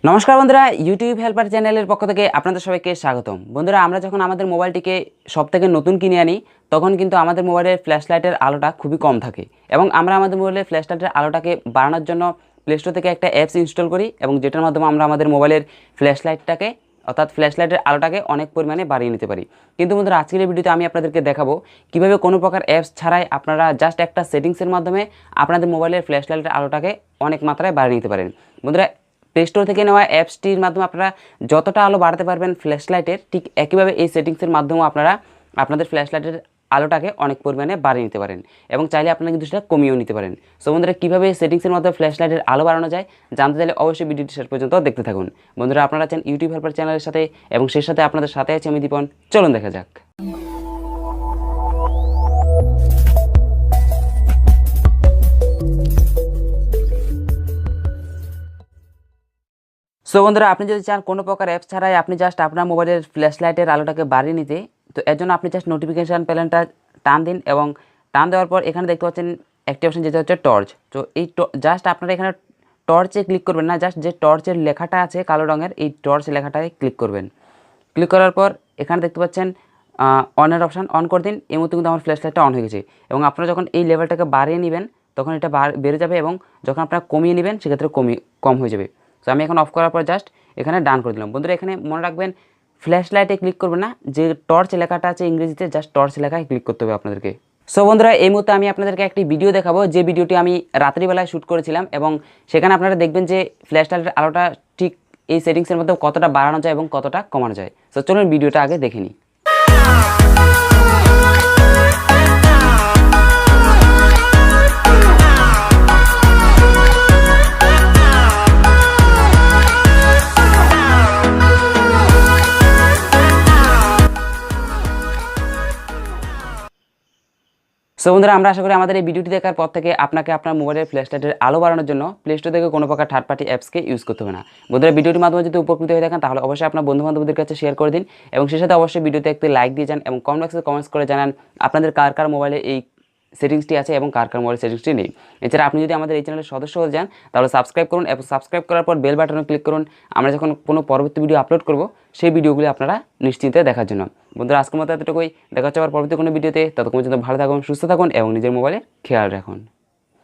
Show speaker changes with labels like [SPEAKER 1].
[SPEAKER 1] নমস্কার বন্ধুরা, YouTube helper চ্যানেলের পক্ষ থেকে আপনাদের সবাইকে স্বাগতম। বন্ধুরা, আমরা যখন আমাদের মোবাইলটিকে সব থেকে নতুন কিনে আনি তখন কিন্তু আমাদের মোবাইলের ফ্ল্যাশ লাইটের আলোটা খুবই কম থাকে এবং আমরা আমাদের মোবাইলের ফ্ল্যাশ লাইটের আলোটাকে বাড়ানোর জন্য প্লে স্টোর থেকে একটা অ্যাপস ইনস্টল করি এবং যেটার মাধ্যমে আমরা আমাদের মোবাইলের ফ্ল্যাশ লাইটটাকে অর্থাৎ ফ্ল্যাশ লাইটের আলোটাকে অনেক পরিমাণে বাড়িয়ে নিতে পারি। কিন্তু বন্ধুরা, আজকের এই ভিডিওতে আমি আপনাদেরকে দেখাবো কীভাবে কোনো প্রকার অ্যাপস ছাড়াই আপনারা জাস্ট একটা সেটিংসের মাধ্যমে আপনাদের মোবাইলের ফ্ল্যাশ লাইটের আলোটাকে অনেক মাত্রায় বাড়িয়ে নিতে পারেন। বন্ধুরা, প্লে স্টোর থেকে নেওয়া অ্যাপসটির মাধ্যমে আপনারা যতটা আলো বাড়াতে পারবেন ফ্ল্যাশ লাইটের, ঠিক একইভাবে এই সেটিংসের মাধ্যমেও আপনারা আপনাদের ফ্ল্যাশ লাইটের আলোটাকে অনেক পরিমাণে বাড়িয়ে নিতে পারেন এবং চাইলে আপনারা কিন্তু সেটা কমিয়েও নিতে পারেন। সো বন্ধুরা, কীভাবে এই সেটিংসের মাধ্যমে ফ্ল্যাশ লাইটের আলো বাড়ানো যায় জানতে চাইলে অবশ্যই ভিডিওটি শেষ পর্যন্ত দেখতে থাকুন। বন্ধুরা, আপনারা আছেন ইউটিউব হেল্পার চ্যানেলের সাথে এবং সেই সাথে আপনাদের সাথে আছে আমি দীপন। চলুন দেখা যাক। সো বন্ধুরা, আপনি যদি চান কোনো প্রকার অ্যাপস ছাড়াই আপনি জাস্ট আপনার মোবাইলের ফ্ল্যাশ লাইটের আলোটাকে বাড়িয়ে নিতে, তো এর জন্য আপনি জাস্ট নোটিফিকেশান প্যানেলটা টান দিন এবং টান দেওয়ার পর এখানে দেখতে পাচ্ছেন একটি অপশন যেটা হচ্ছে টর্চ। তো এই জাস্ট আপনারা এখানে টর্চে ক্লিক করবেন না, জাস্ট যে টর্চের লেখাটা আছে কালো রঙের এই টর্চ লেখাটায় ক্লিক করবেন। ক্লিক করার পর এখানে দেখতে পাচ্ছেন অনের অপশান অন করে দিন। এই মুহূর্তে কিন্তু আমার ফ্ল্যাশ লাইটটা অন হয়ে গেছে এবং আপনারা যখন এই লেভেলটাকে বাড়িয়ে নেবেন তখন এটা বেড়ে যাবে এবং যখন আপনারা কমিয়ে নেবেন সেক্ষেত্রে কম হয়ে যাবে। তো আমি এখন অফ করার পর জাস্ট এখানে ডান করে দিলাম। বন্ধুরা, এখানে মনে রাখবেন ফ্ল্যাশ লাইটে ক্লিক করবেন না, যে টর্চ লেখাটা আছে ইংরেজিতে জাস্ট টর্চ লেখায় ক্লিক করতে হবে আপনাদেরকে। সো বন্ধুরা, এই মুহূর্তে আমি আপনাদেরকে একটি ভিডিও দেখাবো, যে ভিডিওটি আমি রাত্রিবেলায় শ্যুট করেছিলাম এবং সেখানে আপনারা দেখবেন যে ফ্ল্যাশ লাইটের আলোটা ঠিক এই সেটিংসের মধ্যে কতটা বাড়ানো যায় এবং কতটা কমানো যায়। সো চলুন ভিডিওটা আগে দেখে নিই। সো বন্ধুরা, আমরা আশা করি আমাদের এই ভিডিওটি দেখার পর থেকে আপনাকে আপনার মোবাইলের ফ্ল্যাশ লাইটের আলো বাড়ানোর জন্য প্লে স্টোর থেকে কোনো প্রকার থার্ড পার্টি অ্যাপসকে ইউজ করতে হবে না। বন্ধুরা, ভিডিওটির মাধ্যমে যদি উপকৃত হয়ে থাকেন তাহলে অবশ্যই আপনার বন্ধুবান্ধবদের কাছে শেয়ার করে দিন এবং সেই সাথে অবশ্যই ভিডিওতে একটি লাইক দিয়ে যান এবং কমেন্ট বক্সে কমেন্টস করে জানান আপনাদের কার কার মোবাইলে এই সেটিংসটি আছে এবং কার কার মোবাইল সেটিংসটি নেই। এছাড়া আপনি যদি আমাদের এই চ্যানেলের সদস্য হয়ে যান তাহলে সাবস্ক্রাইব করুন এবং সাবস্ক্রাইব করার পর বেল বাটনে ক্লিক করুন আমরা যখন কোনো পরবর্তী ভিডিও আপলোড করব সেই ভিডিওগুলি আপনারা নিশ্চিন্তে দেখার জন্য। বন্ধুরা, আজকের মতো এতটুকুই। দেখা হচ্ছে আবার পরবর্তী কোনো ভিডিওতে। ততক্ষণ পর্যন্ত ভালো থাকুন, সুস্থ থাকুন এবং নিজের মোবাইলে খেয়াল রাখুন।